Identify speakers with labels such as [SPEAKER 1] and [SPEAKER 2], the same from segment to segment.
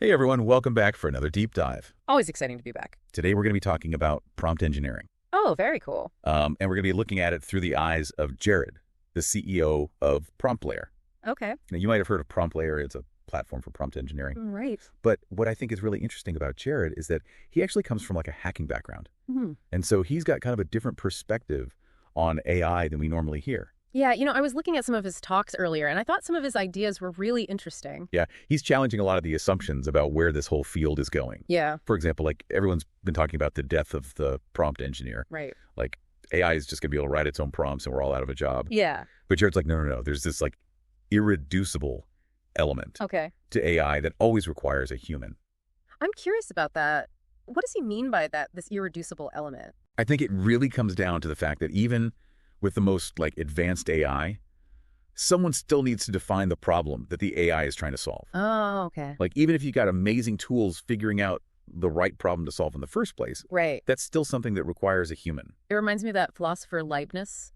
[SPEAKER 1] Hey everyone, welcome back for another deep dive.
[SPEAKER 2] Always exciting to be back.
[SPEAKER 1] Today we're going to be talking about prompt engineering.
[SPEAKER 2] Oh, very cool.
[SPEAKER 1] And we're going to be looking at it through the eyes of Jared, the CEO of PromptLayer.
[SPEAKER 2] Okay.
[SPEAKER 1] Now, you might have heard of PromptLayer. It's a platform for prompt engineering.
[SPEAKER 2] Right.
[SPEAKER 1] But what I think is really interesting about Jared is that he actually comes from like a hacking background. And so he's got kind of a different perspective on AI than we normally hear.
[SPEAKER 2] Yeah, I was looking at some of his talks earlier, and I thought some of his ideas were really interesting.
[SPEAKER 1] Yeah, he's challenging a lot of the assumptions about where this whole field is going.
[SPEAKER 2] Yeah.
[SPEAKER 1] For example, like everyone's been talking about the death of the prompt engineer.
[SPEAKER 2] Right.
[SPEAKER 1] Like AI is just going to be able to write its own prompts and we're all out of a job.
[SPEAKER 2] Yeah.
[SPEAKER 1] But Jared's like, no. There's this like irreducible element to AI that always requires a human.
[SPEAKER 2] I'm curious about that. What does he mean by that, this irreducible element?
[SPEAKER 1] I think it really comes down to the fact that even with the most like advanced AI, someone still needs to define the problem that the AI is trying to solve.
[SPEAKER 2] Oh, okay.
[SPEAKER 1] Like even if you got amazing tools figuring out the right problem to solve in the first place,
[SPEAKER 2] Right.
[SPEAKER 1] that's still something that requires a human.
[SPEAKER 2] It reminds me of that philosopher Leibniz.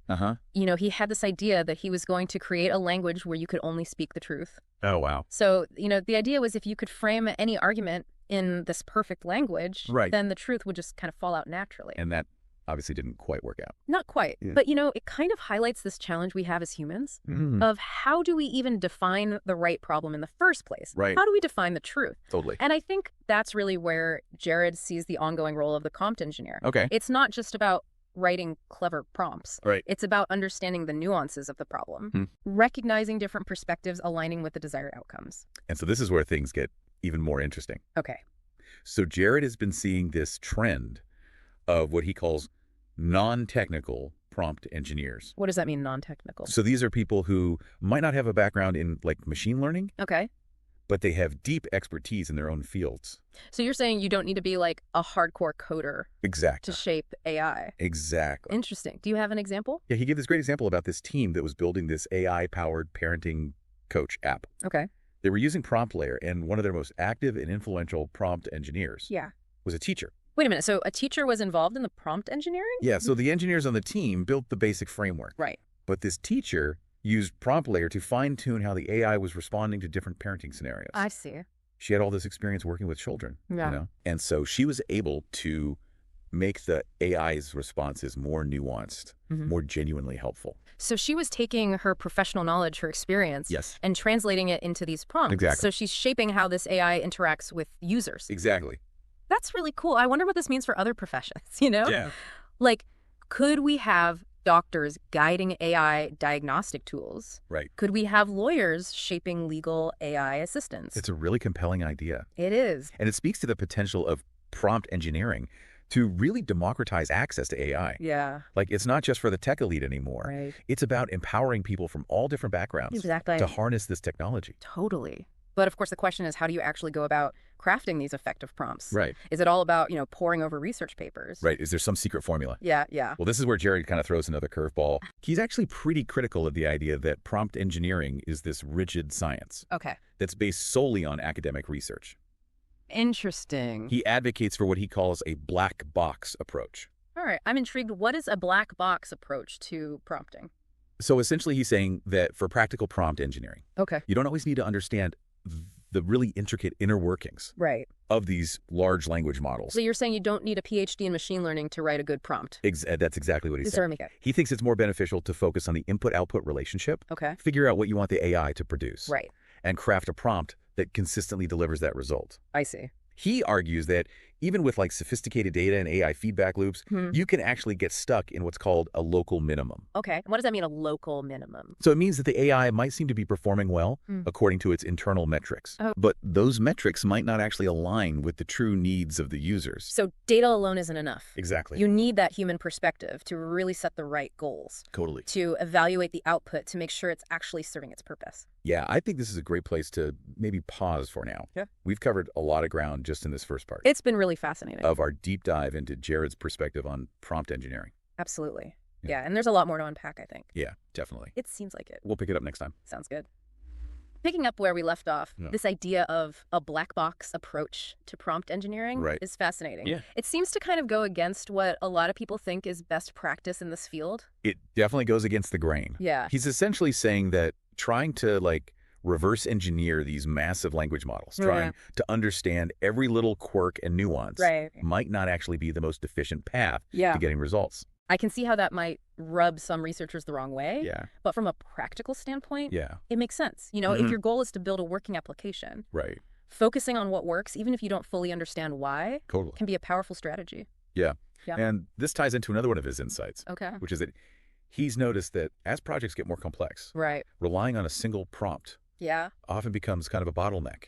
[SPEAKER 2] He had this idea that he was going to create a language where you could only speak the truth.
[SPEAKER 1] Oh, wow.
[SPEAKER 2] So, the idea was if you could frame any argument in this perfect language, then the truth would just kind of fall out naturally.
[SPEAKER 1] And that obviously didn't quite work out.
[SPEAKER 2] Not quite.
[SPEAKER 1] Yeah.
[SPEAKER 2] But, it kind of highlights this challenge we have as humans of how do we even define the right problem in the first place?
[SPEAKER 1] Right.
[SPEAKER 2] How do we define the truth?
[SPEAKER 1] Totally.
[SPEAKER 2] And I think that's really where Jared sees the ongoing role of the prompt engineer.
[SPEAKER 1] Okay.
[SPEAKER 2] It's not just about writing clever prompts.
[SPEAKER 1] Right.
[SPEAKER 2] It's about understanding the nuances of the problem, recognizing different perspectives, aligning with the desired outcomes.
[SPEAKER 1] And so this is where things get even more interesting.
[SPEAKER 2] Okay.
[SPEAKER 1] So Jared has been seeing this trend of what he calls non-technical prompt engineers.
[SPEAKER 2] What does that mean, non-technical?
[SPEAKER 1] So these are people who might not have a background in like machine learning,
[SPEAKER 2] Okay.
[SPEAKER 1] but they have deep expertise in their own fields.
[SPEAKER 2] So you're saying you don't need to be like a hardcore coder
[SPEAKER 1] Exactly.
[SPEAKER 2] to shape AI.
[SPEAKER 1] Exactly.
[SPEAKER 2] Interesting. Do you have an example?
[SPEAKER 1] Yeah, he gave this great example about this team that was building this AI-powered parenting coach app.
[SPEAKER 2] Okay.
[SPEAKER 1] They were using PromptLayer, and one of their most active and influential prompt engineers was a teacher.
[SPEAKER 2] Wait a minute. So a teacher was involved in the prompt engineering?
[SPEAKER 1] Yeah, so the engineers on the team built the basic framework.
[SPEAKER 2] Right.
[SPEAKER 1] But this teacher used PromptLayer to fine-tune how the AI was responding to different parenting scenarios.
[SPEAKER 2] I see.
[SPEAKER 1] She had all this experience working with children.
[SPEAKER 2] Yeah.
[SPEAKER 1] And so she was able to make the AI's responses more nuanced, more genuinely helpful.
[SPEAKER 2] So she was taking her professional knowledge, her experience, and translating it into these prompts.
[SPEAKER 1] Exactly.
[SPEAKER 2] So she's shaping how this AI interacts with users.
[SPEAKER 1] Exactly.
[SPEAKER 2] That's really cool. I wonder what this means for other professions,
[SPEAKER 1] Yeah.
[SPEAKER 2] Like, could we have doctors guiding AI diagnostic tools?
[SPEAKER 1] Right.
[SPEAKER 2] Could we have lawyers shaping legal AI assistants?
[SPEAKER 1] It's a really compelling idea.
[SPEAKER 2] It is.
[SPEAKER 1] And it speaks to the potential of prompt engineering to really democratize access to AI.
[SPEAKER 2] Yeah.
[SPEAKER 1] Like, it's not just for the tech elite anymore.
[SPEAKER 2] Right.
[SPEAKER 1] It's about empowering people from all different backgrounds
[SPEAKER 2] Exactly.
[SPEAKER 1] to harness this technology.
[SPEAKER 2] Totally. But of course, the question is, how do you actually go about crafting these effective prompts?
[SPEAKER 1] Right.
[SPEAKER 2] Is it all about, poring over research papers?
[SPEAKER 1] Right. Is there some secret formula?
[SPEAKER 2] Yeah.
[SPEAKER 1] Well, this is where Jared kind of throws another curveball. He's actually pretty critical of the idea that prompt engineering is this rigid science
[SPEAKER 2] Okay.
[SPEAKER 1] that's based solely on academic research.
[SPEAKER 2] Interesting.
[SPEAKER 1] He advocates for what he calls a black box approach.
[SPEAKER 2] All right. I'm intrigued. What is a black box approach to prompting?
[SPEAKER 1] So essentially, he's saying that for practical prompt engineering,
[SPEAKER 2] Okay.
[SPEAKER 1] you don't always need to understand the really intricate inner workings
[SPEAKER 2] Right.
[SPEAKER 1] of these large language models.
[SPEAKER 2] So you're saying you don't need a PhD in machine learning to write a good prompt?
[SPEAKER 1] That's exactly what he said.
[SPEAKER 2] Sorry, Mika.
[SPEAKER 1] He thinks it's more beneficial to focus on the input-output relationship,
[SPEAKER 2] Okay.
[SPEAKER 1] figure out what you want the AI to produce,
[SPEAKER 2] Right.
[SPEAKER 1] and craft a prompt that consistently delivers that result.
[SPEAKER 2] I see.
[SPEAKER 1] He argues that even with like sophisticated data and AI feedback loops, you can actually get stuck in what's called a local minimum.
[SPEAKER 2] Okay. What does that mean, a local minimum?
[SPEAKER 1] So it means that the AI might seem to be performing well according to its internal metrics, but those metrics might not actually align with the true needs of the users.
[SPEAKER 2] So data alone isn't enough.
[SPEAKER 1] Exactly.
[SPEAKER 2] You need that human perspective to really set the right goals,
[SPEAKER 1] Totally.
[SPEAKER 2] to evaluate the output to make sure it's actually serving its purpose.
[SPEAKER 1] Yeah, I think this is a great place to maybe pause for now.
[SPEAKER 2] Yeah.
[SPEAKER 1] We've covered a lot of ground just in this first part
[SPEAKER 2] It's been really fascinating.
[SPEAKER 1] of our deep dive into Jared's perspective on prompt engineering.
[SPEAKER 2] Absolutely.
[SPEAKER 1] Yeah.
[SPEAKER 2] Yeah. And there's a lot more to unpack, I think.
[SPEAKER 1] Yeah, definitely.
[SPEAKER 2] It seems like it.
[SPEAKER 1] We'll pick it up next time.
[SPEAKER 2] Sounds good. Picking up where we left off,
[SPEAKER 1] Yeah.
[SPEAKER 2] this idea of a black box approach to prompt engineering
[SPEAKER 1] Right.
[SPEAKER 2] is fascinating.
[SPEAKER 1] Yeah.
[SPEAKER 2] It seems to kind of go against what a lot of people think is best practice in this field.
[SPEAKER 1] It definitely goes against the grain.
[SPEAKER 2] Yeah.
[SPEAKER 1] He's essentially saying that trying to like reverse engineer these massive language models, trying to understand every little quirk and nuance might not actually be the most efficient path to getting results.
[SPEAKER 2] I can see how that might rub some researchers the wrong way.
[SPEAKER 1] Yeah.
[SPEAKER 2] But from a practical standpoint, it makes sense. You know, if your goal is to build a working application, focusing on what works, even if you don't fully understand why, can be a powerful strategy.
[SPEAKER 1] Yeah. And this ties into another one of his insights, which is that he's noticed that as projects get more complex, relying on a single prompt often becomes kind of a bottleneck.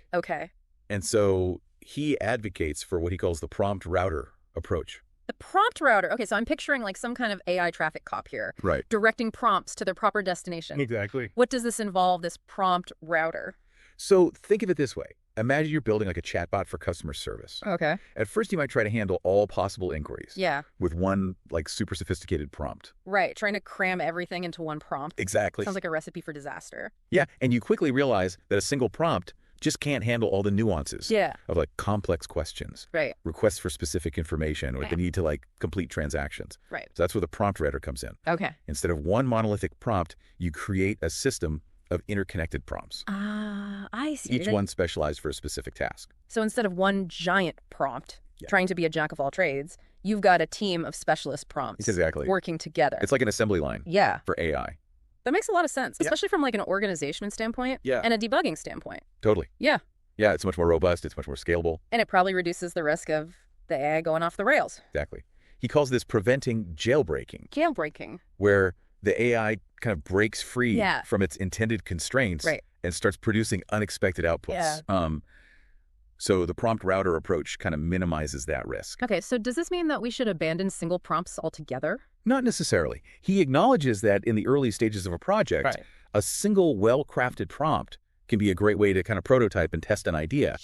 [SPEAKER 1] And so he advocates for what he calls the prompt router approach.
[SPEAKER 2] The prompt router. Okay, so I'm picturing like some kind of AI traffic cop here. Directing prompts to their proper destination.
[SPEAKER 1] Exactly.
[SPEAKER 2] What does this involve, this prompt router?
[SPEAKER 1] So think of it this way. Imagine you're building like a chatbot for customer service. At first, you might try to handle all possible inquiries. With one like super sophisticated prompt.
[SPEAKER 2] Trying to cram everything into one prompt.
[SPEAKER 1] Exactly.
[SPEAKER 2] Sounds like a recipe for disaster.
[SPEAKER 1] Yeah, and you quickly realize that a single prompt just can't handle all the nuances of like complex questions, requests for specific information, or the need to like complete transactions. So that's where the prompt router comes in. Instead of one monolithic prompt, you create a system of interconnected prompts.
[SPEAKER 2] I see.
[SPEAKER 1] Each one specialized for a specific task.
[SPEAKER 2] So instead of one giant prompt trying to be a jack of all trades, you've got a team of specialist prompts working together.
[SPEAKER 1] It's like an assembly line for AI.
[SPEAKER 2] That makes a lot of sense, especially from like an organization standpoint and a debugging standpoint.
[SPEAKER 1] Totally.
[SPEAKER 2] Yeah,
[SPEAKER 1] it's much more robust. It's much more scalable.
[SPEAKER 2] And it probably reduces the risk of the AI going off the rails.
[SPEAKER 1] Exactly. He calls this preventing jailbreaking.
[SPEAKER 2] Jailbreaking.
[SPEAKER 1] Where the AI kind of breaks free from its intended constraints and starts producing unexpected outputs. So the prompt router approach kind of minimizes that risk.
[SPEAKER 2] Okay, so does this mean that we should abandon single prompts altogether?
[SPEAKER 1] Not necessarily. He acknowledges that in the early stages of a project, a single well-crafted prompt can be a great way to kind of prototype and test an idea.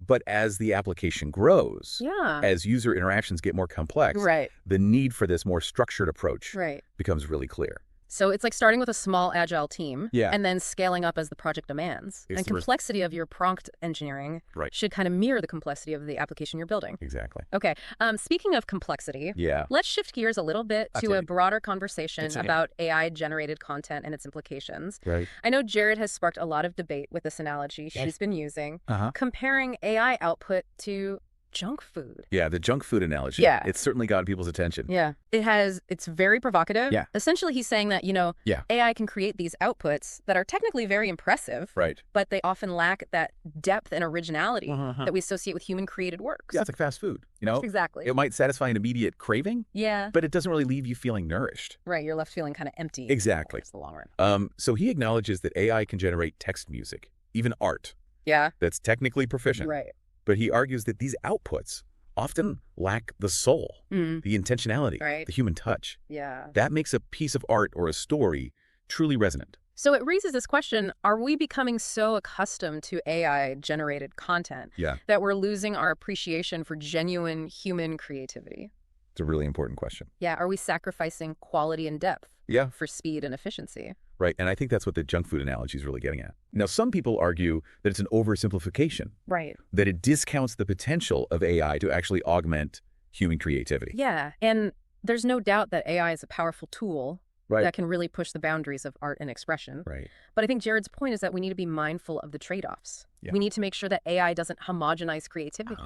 [SPEAKER 1] But as the application grows, as user interactions get more complex, the need for this more structured approach becomes really clear.
[SPEAKER 2] So it's like starting with a small agile team and then scaling up as the project demands. And complexity of your prompt engineering should kind of mirror the complexity of the application you're building.
[SPEAKER 1] Exactly.
[SPEAKER 2] Okay. Speaking of complexity, let's shift gears a little bit to a broader conversation about AI-generated content and its implications. I know Jared has sparked a lot of debate with this analogy she's been using, comparing AI output to junk food.
[SPEAKER 1] Yeah, the junk food analogy. It's certainly got people's attention.
[SPEAKER 2] It's very provocative. Essentially, he's saying that, you know, AI can create these outputs that are technically very impressive, but they often lack that depth and originality that we associate with human-created works.
[SPEAKER 1] Yeah, it's like fast food, you know?
[SPEAKER 2] Exactly.
[SPEAKER 1] It might satisfy an immediate craving, but it doesn't really leave you feeling nourished.
[SPEAKER 2] You're left feeling kind of empty.
[SPEAKER 1] Exactly.
[SPEAKER 2] In the long run.
[SPEAKER 1] So he acknowledges that AI can generate text music, even art. That's technically proficient. But he argues that these outputs often lack the soul, the intentionality, the human touch. That makes a piece of art or a story truly resonant.
[SPEAKER 2] So it raises this question, are we becoming so accustomed to AI-generated content that we're losing our appreciation for genuine human creativity?
[SPEAKER 1] It's a really important question.
[SPEAKER 2] Are we sacrificing quality and depth for speed and efficiency?
[SPEAKER 1] And I think that's what the junk food analogy is really getting at. Now, some people argue that it's an oversimplification. That it discounts the potential of AI to actually augment human creativity.
[SPEAKER 2] And there's no doubt that AI is a powerful tool that can really push the boundaries of art and expression. But I think Jared's point is that we need to be mindful of the trade-offs. We need to make sure that AI doesn't homogenize creativity,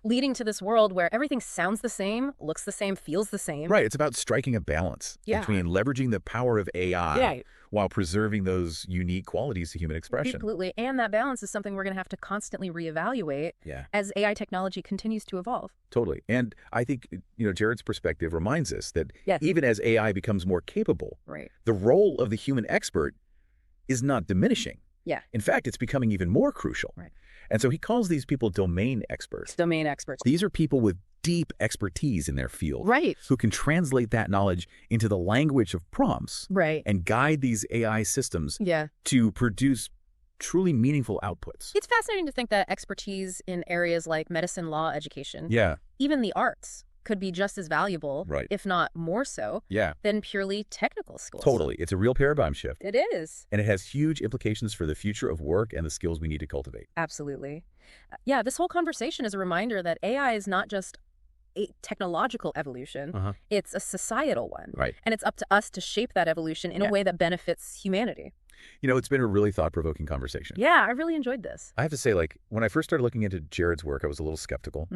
[SPEAKER 2] leading to this world where everything sounds the same, looks the same, feels the same.
[SPEAKER 1] It's about striking a balance between leveraging the power of AI while preserving those unique qualities to human expression.
[SPEAKER 2] Absolutely. And that balance is something we're going to have to constantly reevaluate as AI technology continues to evolve.
[SPEAKER 1] Totally. And I think, you know, Jared's perspective reminds us that even as AI becomes more capable, the role of the human expert is not diminishing. In fact, it's becoming even more crucial. And so he calls these people domain experts.
[SPEAKER 2] Domain experts.
[SPEAKER 1] These are people with deep expertise in their field. Who can translate that knowledge into the language of prompts. And guide these AI systems to produce truly meaningful outputs.
[SPEAKER 2] It's fascinating to think that expertise in areas like medicine, law, education, even the arts, could be just as valuable, if not more so, than purely technical skills.
[SPEAKER 1] Totally. It's a real paradigm shift.
[SPEAKER 2] It is.
[SPEAKER 1] And it has huge implications for the future of work and the skills we need to cultivate.
[SPEAKER 2] Absolutely. This whole conversation is a reminder that AI is not just a technological evolution, it's a societal one.
[SPEAKER 1] Right.
[SPEAKER 2] And it's up to us to shape that evolution in a way that benefits humanity.
[SPEAKER 1] It's been a really thought-provoking conversation.
[SPEAKER 2] Yeah, I really enjoyed this.
[SPEAKER 1] I have to say, when I first started looking into Jared's work, I was a little skeptical.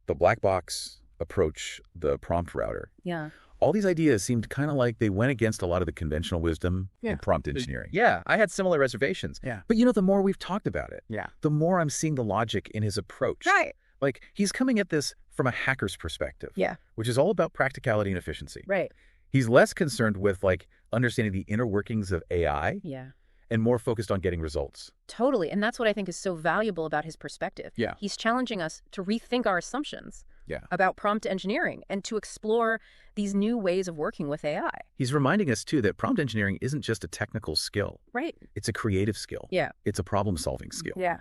[SPEAKER 1] The black box approach, the prompt router.
[SPEAKER 2] Yeah.
[SPEAKER 1] All these ideas seemed kind of like they went against a lot of the conventional wisdom in prompt engineering.
[SPEAKER 3] Yeah, I had similar reservations.
[SPEAKER 1] Yeah. But the more we've talked about it, the more I'm seeing the logic in his approach.
[SPEAKER 2] Right.
[SPEAKER 1] He's coming at this from a hacker's perspective.
[SPEAKER 2] Yeah.
[SPEAKER 1] Which is all about practicality and efficiency.
[SPEAKER 2] Right.
[SPEAKER 1] He's less concerned with understanding the inner workings of AI.
[SPEAKER 2] Yeah.
[SPEAKER 1] And more focused on getting results.
[SPEAKER 2] Totally. And that's what I think is so valuable about his perspective.
[SPEAKER 1] Yeah.
[SPEAKER 2] He's challenging us to rethink our assumptions about prompt engineering and to explore these new ways of working with AI.
[SPEAKER 1] He's reminding us, too, that prompt engineering isn't just a technical skill.
[SPEAKER 2] Right.
[SPEAKER 1] It's a creative skill.
[SPEAKER 2] Yeah.
[SPEAKER 1] It's a problem-solving skill.
[SPEAKER 2] Yeah.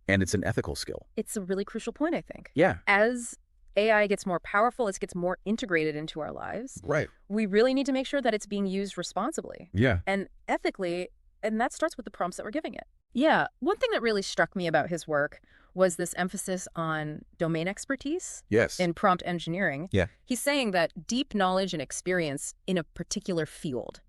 [SPEAKER 1] And it's an ethical skill.
[SPEAKER 2] It's a really crucial point, I think.
[SPEAKER 1] Yeah.
[SPEAKER 2] As AI gets more powerful, it gets more integrated into our lives.
[SPEAKER 1] Right.
[SPEAKER 2] We really need to make sure that it's being used responsibly.
[SPEAKER 1] Yeah.
[SPEAKER 2] And ethically, and that starts with the prompts that we're giving it. Yeah. One thing that really struck me about his work was this emphasis on domain expertise in prompt engineering.
[SPEAKER 1] Yeah.
[SPEAKER 2] He's saying that deep knowledge and experience in a particular field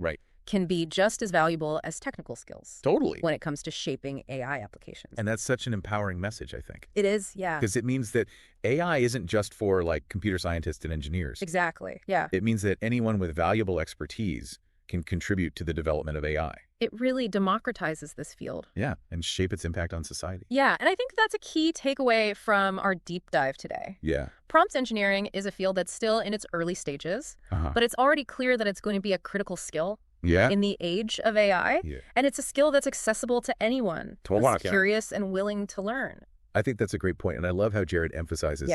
[SPEAKER 2] can be just as valuable as technical skills.
[SPEAKER 1] Totally.
[SPEAKER 2] When it comes to shaping AI applications.
[SPEAKER 1] And that's such an empowering message, I think.
[SPEAKER 2] It is, yeah.
[SPEAKER 1] Because it means that AI isn't just for computer scientists and engineers.
[SPEAKER 2] Exactly, yeah.
[SPEAKER 1] It means that anyone with valuable expertise can contribute to the development of AI.
[SPEAKER 2] It really democratizes this field.
[SPEAKER 1] Yeah, and shape its impact on society.
[SPEAKER 2] Yeah, and I think that's a key takeaway from our deep dive today.
[SPEAKER 1] Yeah.
[SPEAKER 2] Prompt engineering is a field that's still in its early stages, but it's already clear that it's going to be a critical skill in the age of AI. Yeah. And it's a skill that's accessible to anyone who's curious and willing to learn.
[SPEAKER 1] I think that's a great point, and I love how Jared emphasizes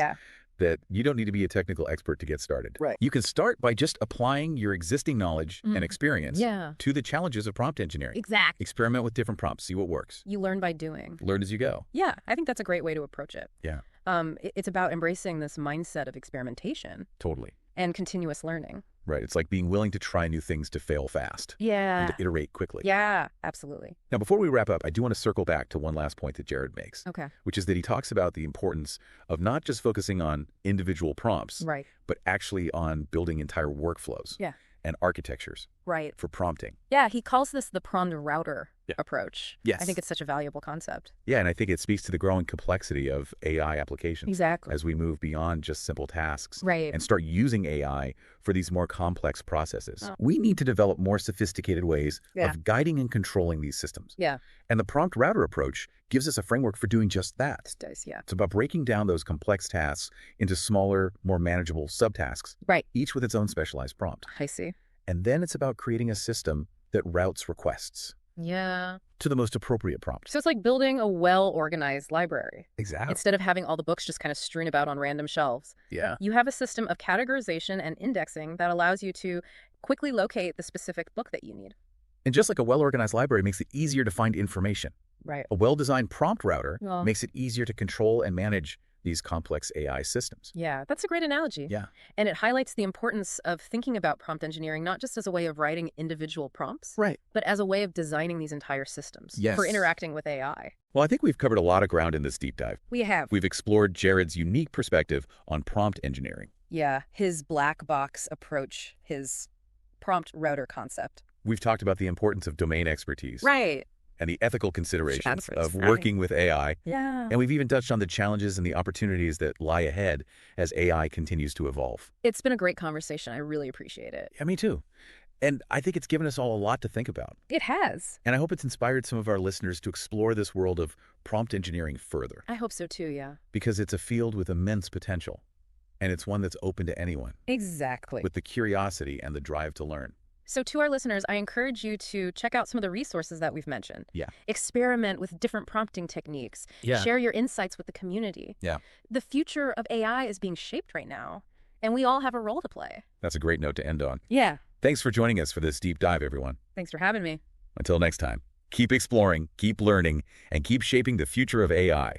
[SPEAKER 1] that you don't need to be a technical expert to get started.
[SPEAKER 3] Right.
[SPEAKER 1] You can start by just applying your existing knowledge and experience to the challenges of prompt engineering.
[SPEAKER 2] Exactly.
[SPEAKER 1] Experiment with different prompts, see what works.
[SPEAKER 2] You learn by doing.
[SPEAKER 1] Learn as you go.
[SPEAKER 2] Yeah, I think that's a great way to approach it.
[SPEAKER 1] Yeah.
[SPEAKER 2] It's about embracing this mindset of experimentation.
[SPEAKER 1] Totally.
[SPEAKER 2] And continuous learning.
[SPEAKER 1] Right. It's like being willing to try new things to fail fast.
[SPEAKER 2] Yeah.
[SPEAKER 1] And to iterate quickly.
[SPEAKER 2] Yeah, absolutely.
[SPEAKER 1] Now, before we wrap up, I do want to circle back to one last point that Jared makes.
[SPEAKER 2] Okay.
[SPEAKER 1] Which is that he talks about the importance of not just focusing on individual prompts, but actually on building entire workflows and architectures for prompting.
[SPEAKER 2] Yeah, he calls this the prompt router approach.
[SPEAKER 1] Yes.
[SPEAKER 2] I think it's such a valuable concept.
[SPEAKER 1] Yeah, and I think it speaks to the growing complexity of AI applications.
[SPEAKER 2] Exactly.
[SPEAKER 1] As we move beyond just simple tasks
[SPEAKER 2] and
[SPEAKER 1] start using AI for these more complex processes. We need to develop more sophisticated ways of guiding and controlling these systems.
[SPEAKER 2] Yeah.
[SPEAKER 1] And the prompt router approach gives us a framework for doing just that.
[SPEAKER 2] It does, yeah.
[SPEAKER 1] It's about breaking down those complex tasks into smaller, more manageable subtasks, each with its own specialized prompt.
[SPEAKER 2] I see.
[SPEAKER 1] And then it's about creating a system that routes requests to the most appropriate prompt.
[SPEAKER 2] So it's like building a well-organized library.
[SPEAKER 1] Exactly.
[SPEAKER 2] Instead of having all the books just kind of strewn about on random shelves.
[SPEAKER 1] Yeah.
[SPEAKER 2] You have a system of categorization and indexing that allows you to quickly locate the specific book that you need.
[SPEAKER 1] And just like a well-organized library makes it easier to find information, a well-designed prompt router makes it easier to control and manage these complex AI systems.
[SPEAKER 2] Yeah, that's a great analogy.
[SPEAKER 1] Yeah.
[SPEAKER 2] And it highlights the importance of thinking about prompt engineering, not just as a way of writing individual prompts, but as a way of designing these entire systems for interacting with AI.
[SPEAKER 1] Well, I think we've covered a lot of ground in this deep dive.
[SPEAKER 2] We have.
[SPEAKER 1] We've explored Jared's unique perspective on prompt engineering.
[SPEAKER 2] Yeah, his black box approach, his prompt router concept.
[SPEAKER 1] We've talked about the importance of domain expertise. And the ethical considerations of working with AI.
[SPEAKER 2] Yeah.
[SPEAKER 1] And we've even touched on the challenges and the opportunities that lie ahead as AI continues to evolve.
[SPEAKER 2] It's been a great conversation. I really appreciate it.
[SPEAKER 1] Yeah, me too. And I think it's given us all a lot to think about.
[SPEAKER 2] It has.
[SPEAKER 1] And I hope it's inspired some of our listeners to explore this world of prompt engineering further.
[SPEAKER 2] I hope so too, yeah.
[SPEAKER 1] Because it's a field with immense potential. And it's one that's open to anyone.
[SPEAKER 2] Exactly.
[SPEAKER 1] With the curiosity and the drive to learn.
[SPEAKER 2] So to our listeners, I encourage you to check out some of the resources that we've mentioned.
[SPEAKER 1] Yeah.
[SPEAKER 2] Experiment with different prompting techniques.
[SPEAKER 1] Yeah.
[SPEAKER 2] Share your insights with the community.
[SPEAKER 1] Yeah.
[SPEAKER 2] The future of AI is being shaped right now, and we all have a role to play.
[SPEAKER 1] That's a great note to end on.
[SPEAKER 2] Yeah.
[SPEAKER 1] Thanks for joining us for this deep dive, everyone.
[SPEAKER 2] Thanks for having me.
[SPEAKER 1] Until next time, keep exploring, keep learning, and keep shaping the future of AI.